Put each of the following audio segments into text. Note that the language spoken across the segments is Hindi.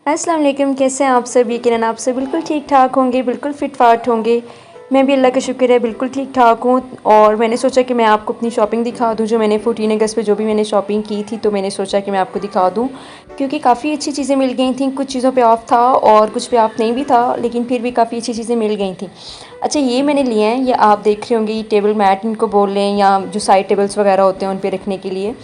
अस्सलाम वालेकुम, कैसे हैं आप सब? यकीनन आप सब बिल्कुल ठीक ठाक होंगे, बिल्कुल फ़िट फाट होंगे। मैं भी अल्लाह का शुक्र है बिल्कुल ठीक ठाक हूँ। और मैंने सोचा कि मैं आपको अपनी शॉपिंग दिखा दूँ, जो मैंने 14 अगस्त पे जो भी मैंने शॉपिंग की थी, तो मैंने सोचा कि मैं आपको दिखा दूँ, क्योंकि काफ़ी अच्छी चीज़ें मिल गई थी। कुछ चीज़ों पे ऑफ़ था और कुछ पे ऑफ़ नहीं भी था, लेकिन फिर भी काफ़ी अच्छी चीज़ें मिल गई थी। अच्छा, ये मैंने लिए हैं, ये आप देख रहे होंगे, ये टेबल मैट इनको बोल लें, या जो साइड टेबल्स वगैरह होते हैं उन पे रखने के लिए।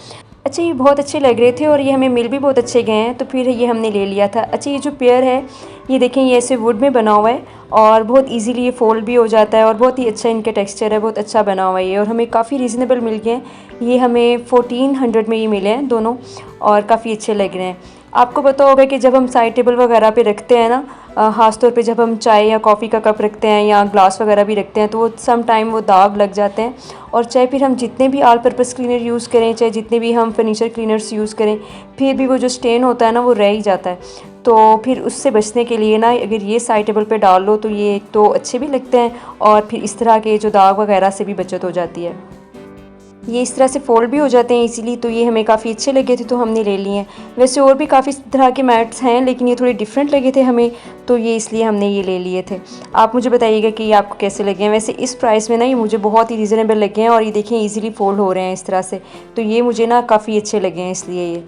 अच्छा, ये बहुत अच्छे लग रहे थे और ये हमें मिल भी बहुत अच्छे गए हैं, तो फिर ये हमने ले लिया था। अच्छा, ये जो पेयर है, ये देखें, ये ऐसे वुड में बना हुआ है और बहुत इजीली ये फ़ोल्ड भी हो जाता है और बहुत ही अच्छा इनका टेक्सचर है, बहुत अच्छा बना हुआ है ये। और हमें काफ़ी रीज़नेबल मिल गए हैं। ये हमें 1400 में ये मिले हैं दोनों, और काफ़ी अच्छे लग रहे हैं। आपको पता होगा कि जब हम साइड टेबल वगैरह पे रखते हैं ना, ख़ास तौर पे जब हम चाय या कॉफ़ी का कप रखते हैं या ग्लास वगैरह भी रखते हैं, तो वो सम टाइम वो दाग लग जाते हैं। और चाहे फिर हम जितने भी ऑल पर्पज़ क्लीनर यूज़ करें, चाहे जितने भी हम फर्नीचर क्लीनर्स यूज़ करें, फिर भी वो जो स्टेन होता है ना, वो रह ही जाता है। तो फिर उससे बचने के लिए ना, अगर ये साइड टेबल पे डाल लो, तो ये एक तो अच्छे भी लगते हैं और फिर इस तरह के जो दाग वगैरह से भी बचत हो जाती है। ये इस तरह से फ़ोल्ड भी हो जाते हैं इजीली, तो ये हमें काफ़ी अच्छे लगे थे, तो हमने ले लिए हैं। वैसे और भी काफ़ी तरह के मैट्स हैं, लेकिन ये थोड़े डिफरेंट लगे थे हमें, तो ये इसलिए हमने ये ले लिए थे। आप मुझे बताइएगा कि ये आपको कैसे लगे हैं। वैसे इस प्राइस में ना ये मुझे बहुत ही रीज़नेबल लगे हैं, और ये देखें ईज़िली फ़ोल्ड हो रहे हैं इस तरह से, तो ये मुझे ना काफ़ी अच्छे लगे हैं, इसलिए ये।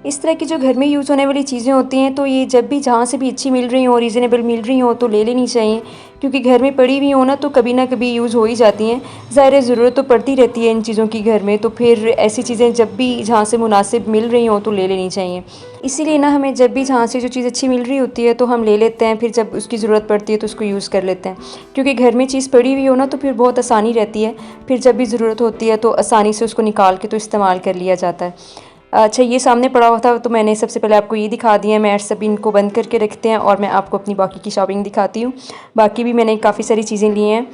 इस तरह की जो घर में यूज़ होने वाली चीज़ें होती हैं, तो ये जब भी जहाँ से भी अच्छी मिल रही हों, रीज़नेबल मिल रही हों, तो ले लेनी चाहिए, क्योंकि घर में पड़ी हुई हो ना, तो कभी ना कभी यूज़ हो ही जाती हैं। ज़ाहिर है, ज़रूरत तो पड़ती रहती है इन चीज़ों की घर में, तो फिर ऐसी चीज़ें जब भी जहाँ से मुनासिब मिल रही हों, तो ले लेनी चाहिए। इसीलिए ना, हमें जब भी जहाँ से जो चीज़ अच्छी मिल रही होती है, तो हम ले लेते हैं, फिर जब उसकी ज़रूरत पड़ती है तो उसको यूज़ कर लेते हैं। क्योंकि घर में चीज़ पड़ी हुई हो ना, तो फिर बहुत आसानी रहती है, फिर जब भी ज़रूरत होती है तो आसानी से उसको निकाल के तो इस्तेमाल कर लिया जाता है। अच्छा, ये सामने पड़ा हुआ था, तो मैंने सबसे पहले आपको ये दिखा दिया है। मैट्स सभी इनको बंद करके रखते हैं और मैं आपको अपनी बाकी की शॉपिंग दिखाती हूँ। बाकी भी मैंने काफ़ी सारी चीज़ें ली हैं।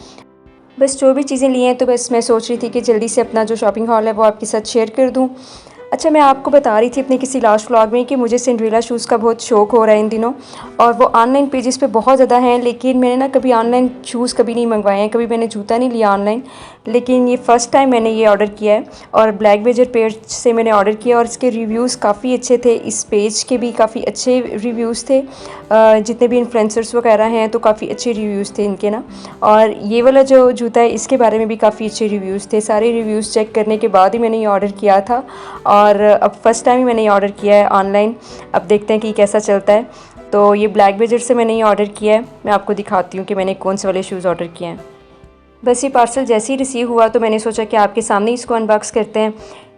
बस जो भी चीज़ें ली हैं, तो बस मैं सोच रही थी कि जल्दी से अपना जो शॉपिंग हॉल है वो आपके साथ शेयर कर दूँ। अच्छा, मैं आपको बता रही थी अपने किसी लास्ट व्लॉग में कि मुझे सिंड्रेला शूज़ का बहुत शौक़ हो रहा है इन दिनों, और वो ऑनलाइन पेजेस पे बहुत ज़्यादा हैं, लेकिन मैंने ना कभी ऑनलाइन शूज़ कभी नहीं मंगवाए हैं, कभी मैंने जूता नहीं लिया ऑनलाइन, लेकिन ये फ़र्स्ट टाइम मैंने ये ऑर्डर किया है। और ब्लैक बेजर पेज से मैंने ऑर्डर किया, और इसके रिव्यूज़ काफ़ी अच्छे थे। इस पेज के भी काफ़ी अच्छे रिव्यूज़ थे। जितने भी इन्फ्लुएंसर्स वगैरह हैं, तो काफ़ी अच्छे रिव्यूज़ थे इनके ना। और ये वाला जो जूता है, इसके बारे में भी काफ़ी अच्छे रिव्यूज़ थे। सारे रिव्यूज़ चेक करने के बाद ही मैंने ये ऑर्डर किया था, और अब फ़र्स्ट टाइम ही मैंने ये ऑर्डर किया है ऑनलाइन। अब देखते हैं कि कैसा चलता है। तो ये ब्लैक बेजर से मैंने ये ऑर्डर किया है। मैं आपको दिखाती हूँ कि मैंने कौन से वाले शूज़ ऑर्डर किए हैं। बस ये पार्सल जैसे ही रिसीव हुआ, तो मैंने सोचा कि आपके सामने इसको अनबॉक्स करते हैं।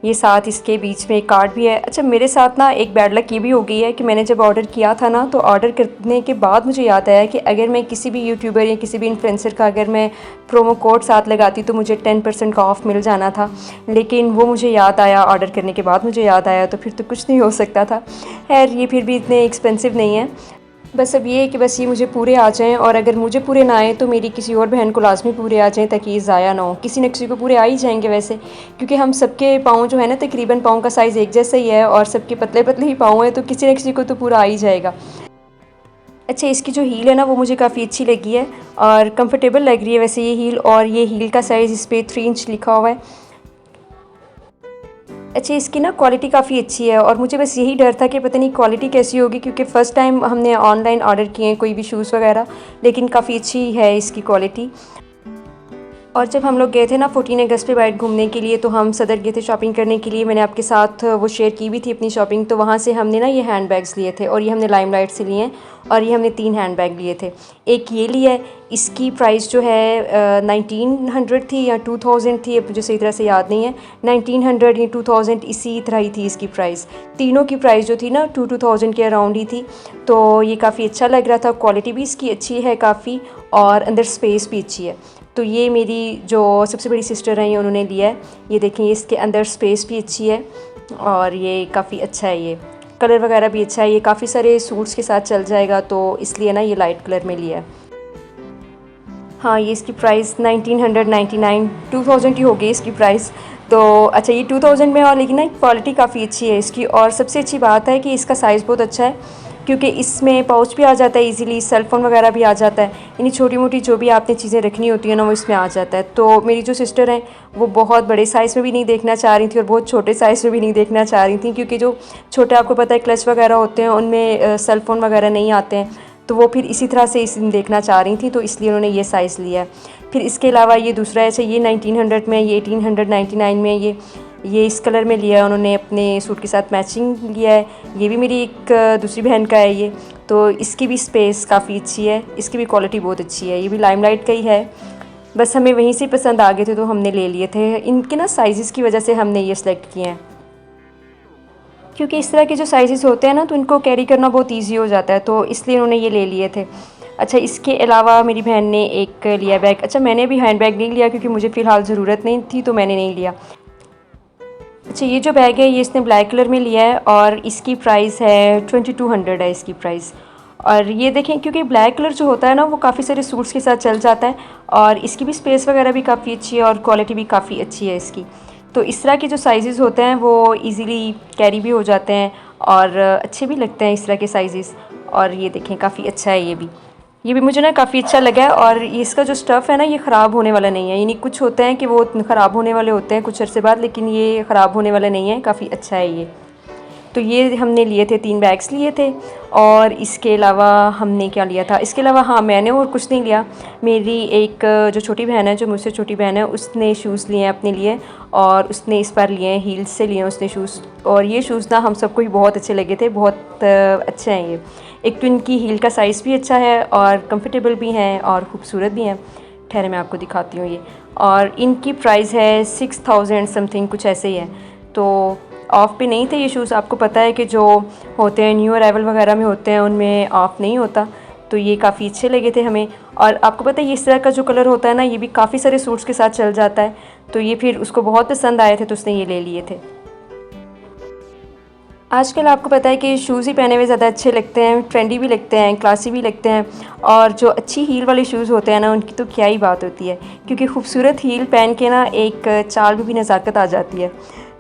ये साथ इसके बीच में एक कार्ड भी है। अच्छा, मेरे साथ ना एक बैड लक ये भी हो गई है कि मैंने जब ऑर्डर किया था ना, तो ऑर्डर करने के बाद मुझे याद आया कि अगर मैं किसी भी यूट्यूबर या किसी भी इन्फ्लुएंसर का अगर मैं प्रोमो कोड साथ लगाती, तो मुझे 10% का ऑफ़ मिल जाना था। लेकिन वो मुझे याद आया, ऑर्डर करने के बाद मुझे याद आया, तो फिर तो कुछ नहीं हो सकता था। खैर, ये फिर भी इतने एक्सपेंसिव नहीं है। बस अब ये है कि बस ये मुझे पूरे आ जाएँ, और अगर मुझे पूरे ना आए, तो मेरी किसी और बहन को लाज़मी पूरे आ जाएँ, ताकि ये ज़ाया ना हो। किसी न किसी को पूरे आ ही जाएंगे वैसे, क्योंकि हम सबके पाँव जो है ना, तकरीबन पाँव का साइज़ एक जैसा ही है, और सबके पतले पतले ही पाँव हैं, तो किसी न किसी को तो पूरा आ ही जाएगा। अच्छा, इसकी जो हील है ना, वो मुझे काफ़ी अच्छी लगी है और कंफर्टेबल लग रही है वैसे ये हील। और ये हील का साइज़ इस पर 3 इंच लिखा हुआ है। अच्छा, इसकी ना क्वालिटी काफ़ी अच्छी है, और मुझे बस यही डर था कि पता नहीं क्वालिटी कैसी होगी, क्योंकि फ़र्स्ट टाइम हमने ऑनलाइन ऑर्डर किए हैं कोई भी शूज़ वगैरह, लेकिन काफ़ी अच्छी है इसकी क्वालिटी। और जब हम लोग गए थे ना 14 अगस्त पे बाइट घूमने के लिए, तो हम सदर गए थे शॉपिंग करने के लिए। मैंने आपके साथ वो शेयर की भी थी अपनी शॉपिंग। तो वहाँ से हमने ना ये हैंड बैग्स लिए थे, और ये हमने लाइमलाइट से लिए हैं, और ये हमने 3 हैंड बैग लिए थे। एक ये लिया है, इसकी प्राइस जो है 1900 थी या 2000 थी, अब मुझे सही तरह से याद नहीं है। 1900 या 2000 इसी तरह ही थी इसकी प्राइस। तीनों की प्राइस जो थी ना 2000 के अराउंड ही थी। तो ये काफ़ी अच्छा लग रहा था, क्वालिटी भी इसकी अच्छी है काफ़ी, और अंदर स्पेस भी अच्छी है। तो ये मेरी जो सबसे बड़ी सिस्टर हैं, उन्होंने लिया है। ये देखें, इसके अंदर स्पेस भी अच्छी है, और ये काफ़ी अच्छा है। ये कलर वगैरह भी अच्छा है, ये काफ़ी सारे सूट्स के साथ चल जाएगा, तो इसलिए ना ये लाइट कलर में लिया है। हाँ, ये इसकी प्राइस 1999 2000 की हो गई इसकी प्राइस। तो अच्छा, ये 2000 में, और लेकिन ना क्वालिटी काफ़ी अच्छी है इसकी, और सबसे अच्छी बात है कि इसका साइज़ बहुत अच्छा है, क्योंकि इसमें पाउच भी आ जाता है इजीली, सेल फ़ोन वगैरह भी आ जाता है, यानी छोटी मोटी जो भी आपने चीज़ें रखनी होती हैं ना वो इसमें आ जाता है। तो मेरी जो सिस्टर हैं वो बहुत बड़े साइज़ में भी नहीं देखना चाह रही थी और बहुत छोटे साइज़ में भी नहीं देखना चाह रही थी, क्योंकि जो छोटे आपको पता है क्लच वगैरह होते हैं उनमें सेल फ़ोन वगैरह नहीं आते हैं, तो वो फिर इसी तरह से इस देखना चाह रही थी, तो इसलिए उन्होंने ये साइज़ लिया है। फिर इसके अलावा ये दूसरा है, ये 1900 में, ये 1899 में, ये इस कलर में लिया है उन्होंने, अपने सूट के साथ मैचिंग लिया है। ये भी मेरी एक दूसरी बहन का है ये, तो इसकी भी स्पेस काफ़ी अच्छी है, इसकी भी क्वालिटी बहुत अच्छी है। ये भी लाइमलाइट का ही है, बस हमें वहीं से पसंद आ गए थे तो हमने ले लिए थे। इनके ना साइज़ की वजह से हमने ये सिलेक्ट किए हैं, क्योंकि इस तरह के जो साइज़ होते हैं ना तो इनको कैरी करना बहुत ईजी हो जाता है, तो इसलिए उन्होंने ये ले लिए थे। अच्छा, इसके अलावा मेरी बहन ने एक लिया बैग। अच्छा, मैंने भी हैंड बैग नहीं लिया क्योंकि मुझे फ़िलहाल ज़रूरत नहीं थी, तो मैंने नहीं लिया। अच्छा, ये जो बैग है ये इसने ब्लैक कलर में लिया है और इसकी प्राइस है 2200 है इसकी प्राइस। और ये देखें, क्योंकि ब्लैक कलर जो होता है ना वो काफ़ी सारे सूट्स के साथ चल जाता है, और इसकी भी स्पेस वगैरह भी काफ़ी अच्छी है और क्वालिटी भी काफ़ी अच्छी है इसकी। तो इस तरह के जो साइज़ होते हैं वो इजीली कैरी भी हो जाते हैं और अच्छे भी लगते हैं इस तरह के साइज़। और ये देखें, काफ़ी अच्छा है ये भी मुझे ना काफ़ी अच्छा लगा है। और इसका जो स्टफ़ है ना ये ख़राब होने वाला नहीं है, यानी कुछ होते हैं कि वो ख़राब होने वाले होते हैं कुछ अर्से बाद, लेकिन ये ख़राब होने वाला नहीं है, काफ़ी अच्छा है ये। तो ये हमने लिए थे, 3 बैग्स लिए थे। और इसके अलावा हमने क्या लिया था, इसके अलावा हाँ, मैंने और कुछ नहीं लिया। मेरी एक जो छोटी बहन है, जो मुझसे छोटी बहन है, उसने शूज़ लिए हैं अपने लिए, और उसने इस बार लिए हैं, हील्स से लिए हैं उसने शूज़। और ये शूज़ ना हम सबको ही बहुत अच्छे लगे थे, बहुत अच्छे हैं ये। एक तो इनकी हील का साइज़ भी अच्छा है और कंफर्टेबल भी हैं और ख़ूबसूरत भी हैं। ठहरे मैं आपको दिखाती हूँ ये। और इनकी प्राइस है 6000 समथिंग, कुछ ऐसे ही है। तो ऑफ़ पे नहीं थे ये शूज़, आपको पता है कि जो होते हैं न्यू अराइवल वगैरह में होते हैं उनमें ऑफ़ नहीं होता, तो ये काफ़ी अच्छे लगे थे हमें। और आपको पता है ये इस तरह का जो कलर होता है ना ये भी काफ़ी सारे सूट्स के साथ चल जाता है, तो ये फिर उसको बहुत पसंद आए थे तो उसने ये ले लिए थे। आजकल आपको पता है कि शूज़ ही पहने हुए ज़्यादा अच्छे लगते हैं, ट्रेंडी भी लगते हैं, क्लासी भी लगते हैं। और जो अच्छी हील वाले शूज़ होते हैं ना उनकी तो क्या ही बात होती है, क्योंकि खूबसूरत हील पहन के ना एक चाल में भी नज़ाकत आ जाती है।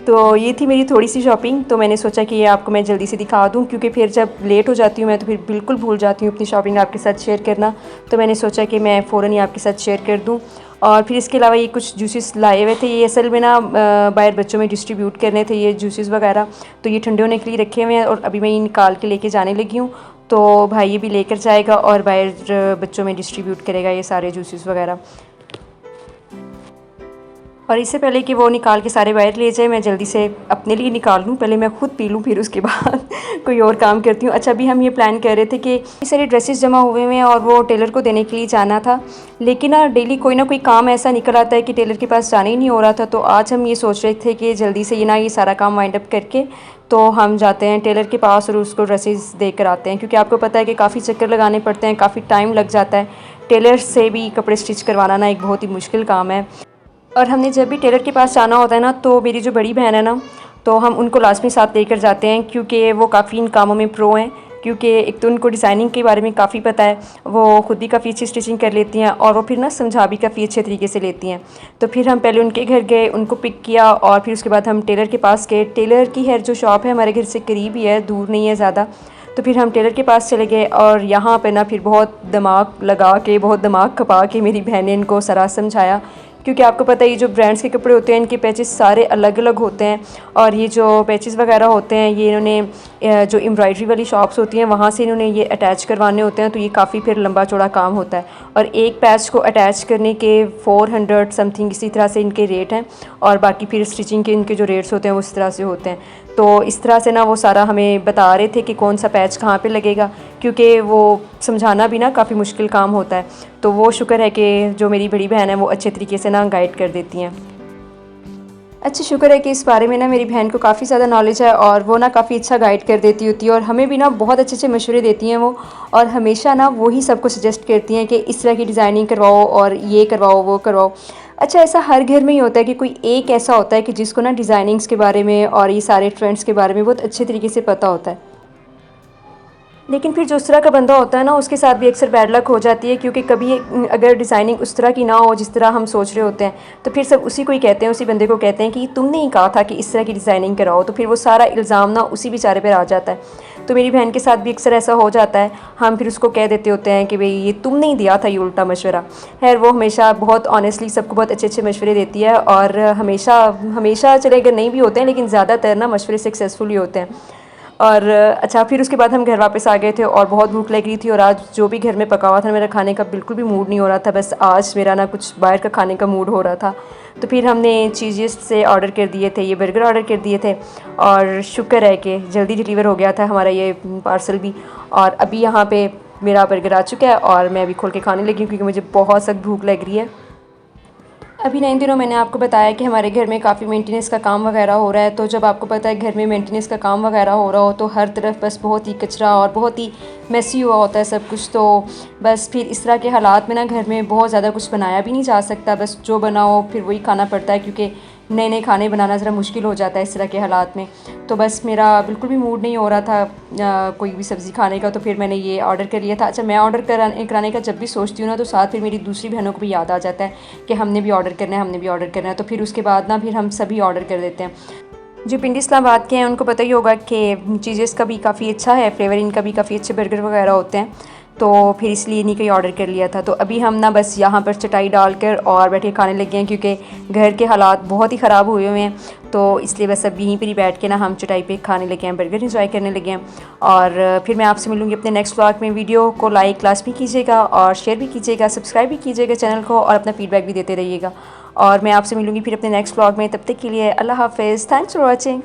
तो ये थी मेरी थोड़ी सी शॉपिंग, तो मैंने सोचा कि ये आपको मैं जल्दी से दिखा दूँ, क्योंकि फिर जब लेट हो जाती हूँ मैं तो फिर बिल्कुल भूल जाती हूँ अपनी शॉपिंग आपके साथ शेयर करना। तो मैंने सोचा कि मैं फ़ौरन ही आपके साथ शेयर कर दूँ। और फिर इसके अलावा ये कुछ जूसेस लाए हुए थे, ये असल में ना बाहर बच्चों में डिस्ट्रीब्यूट करने थे ये जूसेस वगैरह, तो ये ठंडे होने के लिए रखे हुए हैं और अभी मैं ये निकाल के लेके जाने लगी हूँ। तो भाई ये भी लेकर जाएगा और बाहर बच्चों में डिस्ट्रीब्यूट करेगा ये सारे जूसेस वगैरह। और इससे पहले कि वो निकाल के सारे बाहर ले जाए, मैं जल्दी से अपने लिए निकाल लूँ, पहले मैं ख़ुद पी लूँ, फिर उसके बाद कोई और काम करती हूँ। अच्छा, अभी हम ये प्लान कर रहे थे कि सारे ड्रेसेस जमा हुए हैं और वो टेलर को देने के लिए जाना था, लेकिन ना डेली कोई ना कोई काम ऐसा निकल आता है कि टेलर के पास जाना ही नहीं हो रहा था। तो आज हम ये सोच रहे थे कि जल्दी से ये सारा काम वाइंड अप करके तो हम जाते हैं टेलर के पास और उसको ड्रेसेस दे कर आते हैं, क्योंकि आपको पता है कि काफ़ी चक्कर लगाने पड़ते हैं, काफ़ी टाइम लग जाता है। टेलर से भी कपड़े स्टिच करवाना ना एक बहुत ही मुश्किल काम है। और हमने जब भी टेलर के पास जाना होता है ना तो मेरी जो बड़ी बहन है ना, तो हम उनको लाजमी साथ लेकर जाते हैं, क्योंकि वो काफ़ी इन कामों में प्रो हैं। क्योंकि एक तो उनको डिज़ाइनिंग के बारे में काफ़ी पता है, वो ख़ुद भी काफ़ी अच्छी स्टिचिंग कर लेती हैं और वो फिर ना समझा भी काफ़ी अच्छे तरीके से लेती हैं। तो फिर हम पहले उनके घर गए, उनको पिक किया और फिर उसके बाद हम टेलर के पास गए। टेलर की है जो शॉप है हमारे घर से करीब ही है, दूर नहीं है ज़्यादा। तो फिर हम टेलर के पास चले गए और यहाँ पे ना फिर बहुत दिमाग लगा के, बहुत दिमाग खपा के मेरी बहन ने इनको सारा समझाया, क्योंकि आपको पता है ये जो ब्रांड्स के कपड़े होते हैं इनके पैचेस सारे अलग अलग होते हैं। और ये जो पैचेस वगैरह होते हैं ये इन्होंने जो एम्ब्रॉयडरी वाली शॉप्स होती हैं वहाँ से इन्होंने ये अटैच करवाने होते हैं, तो ये काफ़ी फिर लंबा चौड़ा काम होता है। और एक पैच को अटैच करने के 400 समथिंग इसी तरह से इनके रेट हैं, और बाकी फिर स्टिचिंग के इनके जो रेट्स होते हैं वो इस तरह से होते हैं। तो इस तरह से ना वो सारा हमें बता रहे थे कि कौन सा पैच कहाँ पे लगेगा, क्योंकि वो समझाना भी ना काफ़ी मुश्किल काम होता है। तो वो शुक्र है कि जो मेरी बड़ी बहन है वो अच्छे तरीके से ना गाइड कर देती हैं। अच्छा, शुक्र है कि इस बारे में ना मेरी बहन को काफ़ी ज़्यादा नॉलेज है और वो ना काफ़ी अच्छा गाइड कर देती होती है, और हमें भी ना बहुत अच्छे अच्छे मशवरे देती हैं वो। और हमेशा ना वही सबको सजेस्ट करती हैं कि इस तरह की डिज़ाइनिंग करवाओ और ये करवाओ वो करवाओ। अच्छा, ऐसा हर घर में ही होता है कि कोई एक ऐसा होता है कि जिसको ना डिज़ाइनिंग्स के बारे में और ये सारे ट्रेंड्स के बारे में बहुत अच्छे तरीके से पता होता है। लेकिन फिर जो उस तरह का बंदा होता है ना, उसके साथ भी अक्सर बैड लक हो जाती है, क्योंकि कभी अगर डिज़ाइनिंग उस तरह की ना हो जिस तरह हम सोच रहे होते हैं, तो फिर सब उसी को ही कहते हैं, उसी बंदे को कहते हैं कि तुमने ही कहा था कि इस तरह की डिज़ाइनिंग कराओ, तो फिर वो सारा इल्ज़ाम ना उसी बेचारे पर आ जाता है। तो मेरी बहन के साथ भी अक्सर ऐसा हो जाता है, हम फिर उसको कह देते होते हैं कि भाई ये तुमने ही दिया था ये उल्टा मशवरा। खैर वो हमेशा बहुत ऑनेस्टली सबको बहुत अच्छे अच्छे मशवरे देती है, और हमेशा हमेशा चले अगर नहीं भी होते हैं, लेकिन ज़्यादातर ना मशवरे सक्सेसफुल ही होते हैं। और अच्छा, फिर उसके बाद हम घर वापस आ गए थे और बहुत भूख लग रही थी, और आज जो भी घर में पका हुआ था मेरा खाने का बिल्कुल भी मूड नहीं हो रहा था। बस आज मेरा ना कुछ बाहर का खाने का मूड हो रहा था। तो फिर हमने चीज़ से ऑर्डर कर दिए थे, ये बर्गर ऑर्डर कर दिए थे, और शुक्र है कि जल्दी डिलीवर हो गया था हमारा ये पार्सल भी। और अभी यहाँ पे मेरा बर्गर आ चुका है और मैं अभी खोल के खाने लगी हूँ, क्योंकि मुझे बहुत सख्त भूख लग रही है। अभी नए दिनों मैंने आपको बताया कि हमारे घर में काफ़ी मेंटेनेंस का काम वगैरह हो रहा है। तो जब आपको पता है घर में मेंटेनेंस का काम वगैरह हो रहा हो, तो हर तरफ बस बहुत ही कचरा और बहुत ही मेसी हुआ होता है सब कुछ। तो बस फिर इस तरह के हालात में ना घर में बहुत ज़्यादा कुछ बनाया भी नहीं जा सकता, बस जो बनाओ फिर वही खाना पड़ता है, क्योंकि नए नए खाने बनाना ज़रा मुश्किल हो जाता है इस तरह के हालात में। तो बस मेरा बिल्कुल भी मूड नहीं हो रहा था कोई भी सब्ज़ी खाने का, तो फिर मैंने ये ऑर्डर कर लिया था। अच्छा, मैं ऑर्डर कराने का जब भी सोचती हूँ ना, तो साथ फिर मेरी दूसरी बहनों को भी याद आ जाता है कि हमने भी ऑर्डर करना है, हमने भी ऑर्डर करना है। तो फिर उसके बाद ना फिर हम सभी ऑर्डर कर देते हैं। जो पिंडी इस्लामाबाद के हैं उनको पता ही होगा कि चीज़ेस का भी काफ़ी अच्छा है फ्लेवर, इनका भी काफ़ी अच्छे बर्गर वगैरह होते हैं। तो फिर इसलिए इन्हीं का ही ऑर्डर कर लिया था। तो अभी हम ना बस यहाँ पर चटाई डालकर और बैठे खाने लगे हैं, क्योंकि घर के हालात बहुत ही ख़राब हुए हुए हैं। तो इसलिए बस अब यहीं पर ही बैठ के ना हम चटाई पे खाने लगे हैं, बर्गर इंजॉय करने लगे हैं। और फिर मैं आपसे मिलूँगी अपने नेक्स्ट व्लॉग में। वीडियो को लाइक लाजमी कीजिएगा और शेयर भी कीजिएगा, सब्सक्राइब भी कीजिएगा चैनल को, और अपना फीडबैक भी देते रहिएगा। और मैं आपसे मिलूँगी फिर अपने नेक्स्ट व्लॉग में। तब तक के लिए अल्लाह हाफ़िज़। Thanks for watching.